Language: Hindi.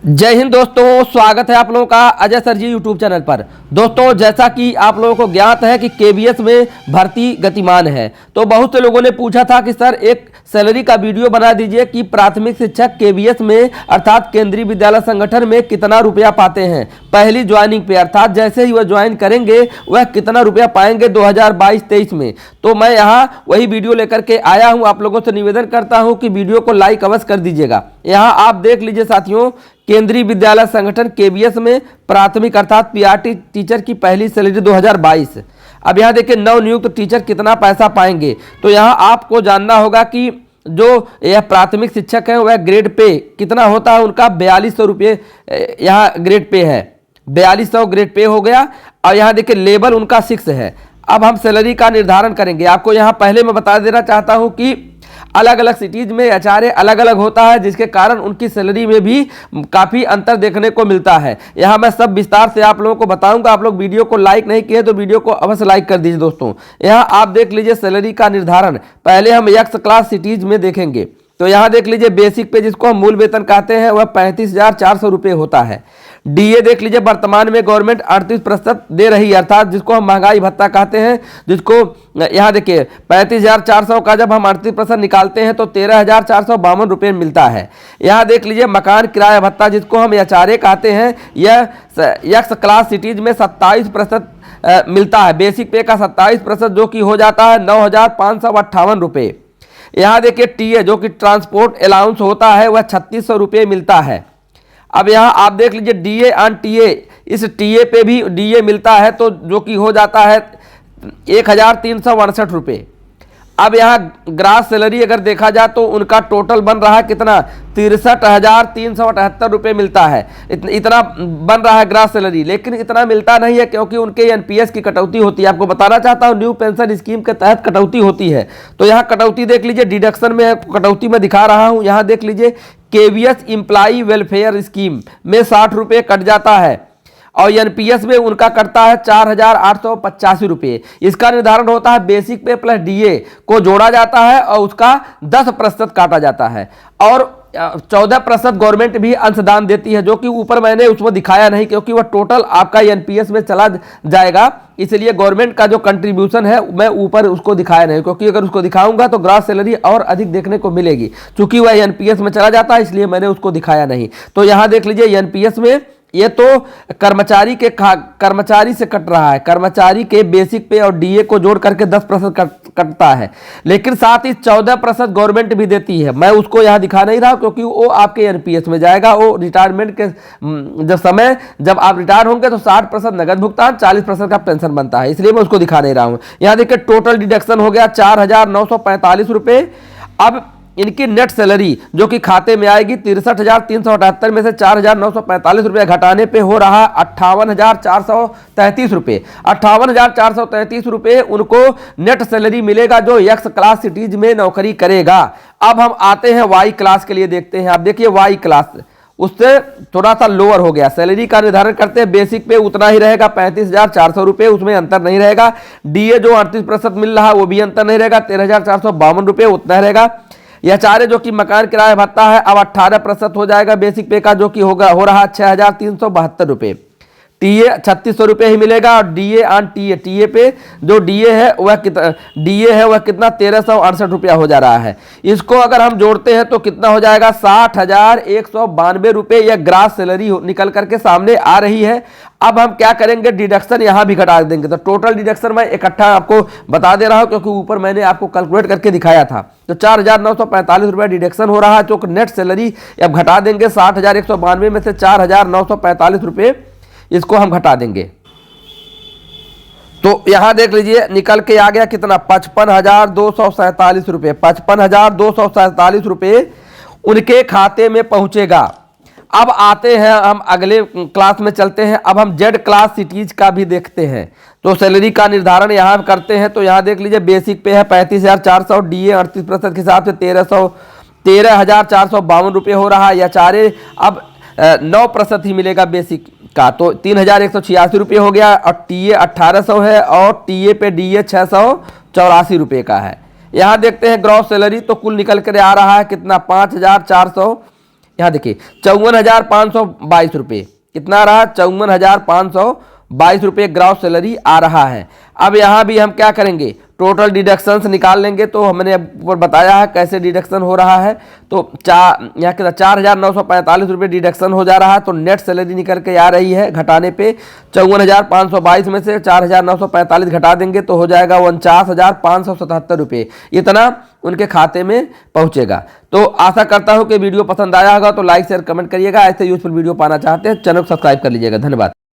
जय हिंद दोस्तों, स्वागत है आप लोगों का अजय सर जी यूट्यूब चैनल पर। दोस्तों, जैसा कि आप लोगों को ज्ञात है कि केवीएस में भर्ती गतिमान है, तो बहुत से लोगों ने पूछा था कि सर एक सैलरी का वीडियो बना दीजिए कि प्राथमिक शिक्षक केवीएस में अर्थात केंद्रीय विद्यालय संगठन में कितना रुपया पाते हैं पहली ज्वाइनिंग पे, अर्थात जैसे ही वह ज्वाइन करेंगे वह कितना रुपया पाएंगे 2022-23 में। तो मैं यहाँ वही वीडियो लेकर के आया हूँ। आप लोगों से निवेदन करता हूँ कि वीडियो को लाइक अवश्य कर दीजिएगा। यहाँ आप देख लीजिए साथियों, केंद्रीय विद्यालय संगठन केवीएस में प्राथमिक अर्थात पीआरटी टीचर की पहली सैलरी 2022। अब यहाँ देखिए नव नियुक्त टीचर कितना पैसा पाएंगे। तो यहाँ आपको जानना होगा कि जो यह प्राथमिक शिक्षक है वह ग्रेड पे कितना होता है, उनका 4200 रुपये यहाँ ग्रेड पे है, 4200 ग्रेड पे हो गया। और यहाँ देखिए लेवल उनका 6 है। अब हम सैलरी का निर्धारण करेंगे। आपको यहाँ पहले मैं बता देना चाहता हूँ कि अलग अलग सिटीज में एचआरए अलग अलग होता है, जिसके कारण उनकी सैलरी में भी काफ़ी अंतर देखने को मिलता है। यहाँ मैं सब विस्तार से आप लोगों को बताऊंगा। आप लोग वीडियो को लाइक नहीं किए तो वीडियो को अवश्य लाइक कर दीजिए। दोस्तों, यहाँ आप देख लीजिए सैलरी का निर्धारण। पहले हम एक्स क्लास सिटीज में देखेंगे। तो यहाँ देख लीजिए बेसिक पे, जिसको हम मूल वेतन कहते हैं, वह 35,400 रुपये होता है। डीए देख लीजिए, वर्तमान में गवर्नमेंट 38% दे रही है, अर्थात जिसको हम महंगाई भत्ता कहते हैं, जिसको यहाँ देखिए 35,400 का जब हम 38% निकालते हैं तो 13,452 रुपये मिलता है। यहाँ देख लीजिए मकान किराया भत्ता, जिसको हम एचआरए कहते हैं, यह एक्स क्लास सिटीज में 27% मिलता है। बेसिक पे का 27% जो कि हो जाता है 9,558 रुपये। यहाँ देखिए टीए जो कि ट्रांसपोर्ट अलाउंस होता है, वह 3600 रुपये मिलता है। अब यहाँ आप देख लीजिए डीए ऑन टीए, इस टीए पे भी डीए मिलता है, तो जो कि हो जाता है 1,362 रुपये। अब यहाँ ग्रास सैलरी अगर देखा जाए तो उनका टोटल बन रहा है कितना, 63,378 रुपये मिलता है। इतना बन रहा है ग्रास सैलरी, लेकिन इतना मिलता नहीं है क्योंकि उनके एनपीएस की कटौती होती है। आपको बताना चाहता हूँ न्यू पेंशन स्कीम के तहत कटौती होती है। तो यहाँ कटौती देख लीजिए, डिडक्शन में कटौती में दिखा रहा हूँ। यहाँ देख लीजिए केवीएस एम्प्लॉई वेलफेयर स्कीम में 60 रुपये कट जाता है और एनपीएस में उनका कटता है 4,885 रुपये। इसका निर्धारण होता है बेसिक पे प्लस डीए को जोड़ा जाता है और उसका 10% काटा जाता है, और 14% गवर्नमेंट भी अंशदान देती है, जो कि ऊपर मैंने उसमें दिखाया नहीं क्योंकि वह टोटल आपका एनपीएस में चला जाएगा। इसलिए गवर्नमेंट का जो कंट्रीब्यूशन है मैं ऊपर उसको दिखाया नहीं, क्योंकि अगर उसको दिखाऊंगा तो ग्रास सैलरी और अधिक देखने को मिलेगी। चूंकि वह एनपीएस में चला जाता है इसलिए मैंने उसको दिखाया नहीं। तो यहाँ देख लीजिए एनपीएस में ये तो कर्मचारी से कट रहा है, कर्मचारी के बेसिक पे और डीए को जोड़ करके 10% कटता है, लेकिन साथ ही 14% गवर्नमेंट भी देती है। मैं उसको यहाँ दिखा नहीं रहा क्योंकि वो आपके एनपीएस में जाएगा। वो रिटायरमेंट के जब आप रिटायर होंगे तो 60% नगद भुगतान, 40% का पेंशन बनता है, इसलिए मैं उसको दिखा नहीं रहा हूँ। यहाँ देखिए टोटल डिडक्शन हो गया 4,945 रुपये। अब इनकी नेट सैलरी जो कि खाते में आएगी 63,378 में से 4,945 रुपये घटाने पे हो रहा है 58,433 रुपये। 58,433 रुपये उनको नेट सैलरी मिलेगा जो एक्स क्लास सिटीज में नौकरी करेगा। अब हम आते हैं वाई क्लास के लिए, देखते हैं। आप देखिए वाई क्लास उससे थोड़ा सा लोअर हो गया। सैलरी का निर्धारण करते हैं बेसिक पे उतना ही रहेगा 35,400 रुपये, उसमें अंतर नहीं रहेगा। डीए जो 38% मिल रहा है वो भी अंतर नहीं रहेगा, 13,452 रुपये उतना रहेगा। एचआरए जो कि मकान किराया भत्ता है अब 18% हो जाएगा बेसिक पे का, जो कि हो रहा है 6,372 रुपये। टीए 3,600 रुपये ही मिलेगा। और डीए ऑन टीए पे जो डीए है वह कितना 1,368 रुपया हो जा रहा है। इसको अगर हम जोड़ते हैं तो कितना हो जाएगा 60,192 रुपये। यह ग्रास सैलरी निकल करके सामने आ रही है। अब हम क्या करेंगे, डिडक्शन यहाँ भी घटा देंगे। तो टोटल डिडक्शन मैं इकट्ठा आपको बता दे रहा हूँ क्योंकि ऊपर मैंने आपको कैलकुलेट करके दिखाया था। तो 4,945 रुपये डिडक्शन हो रहा है, जो नेट सैलरी अब घटा देंगे 60,192 में से 4,945 रुपये इसको हम घटा देंगे। तो यहां देख लीजिए निकल के आ गया कितना, 55,247 रुपये। 55,247 रुपये उनके खाते में पहुंचेगा। अब आते हैं हम अगले क्लास में चलते हैं। अब हम जेड क्लास सिटीज का भी देखते हैं। तो सैलरी का निर्धारण यहाँ करते हैं। तो यहाँ देख लीजिए बेसिक पे है 35,400, डीए 38% के हिसाब से 13,452 रुपये हो रहा है। एचआरए अब 9% ही मिलेगा बेसिक का, तो 3,186 रुपये हो गया। और टीए 1,800 है और टीए पे डीए 684 रुपये का है। यहाँ देखते हैं ग्रॉस सैलरी, तो कुल निकल कर आ रहा है कितना 5,400 यहाँ देखिए 54,522 रुपये, कितना रहा 54,522 रुपये ग्रॉस सैलरी आ रहा है। अब यहाँ भी हम क्या करेंगे, टोटल डिडक्शंस निकाल लेंगे। तो हमने ऊपर बताया है कैसे डिडक्शन हो रहा है। तो यहाँ के 4,945 रुपये डिडक्शन हो जा रहा है। तो नेट सैलरी निकल के आ रही है घटाने पे 54,522 में से 4,945 घटा देंगे तो हो जाएगा 49,577 रुपये, इतना उनके खाते में पहुंचेगा। तो आशा करता हूं कि वीडियो पसंद आया होगा, तो लाइक शेयर कमेंट करिएगा। ऐसे यूजफुल वीडियो पाना चाहते हैं चैनल को सब्सक्राइब कर लीजिएगा। धन्यवाद।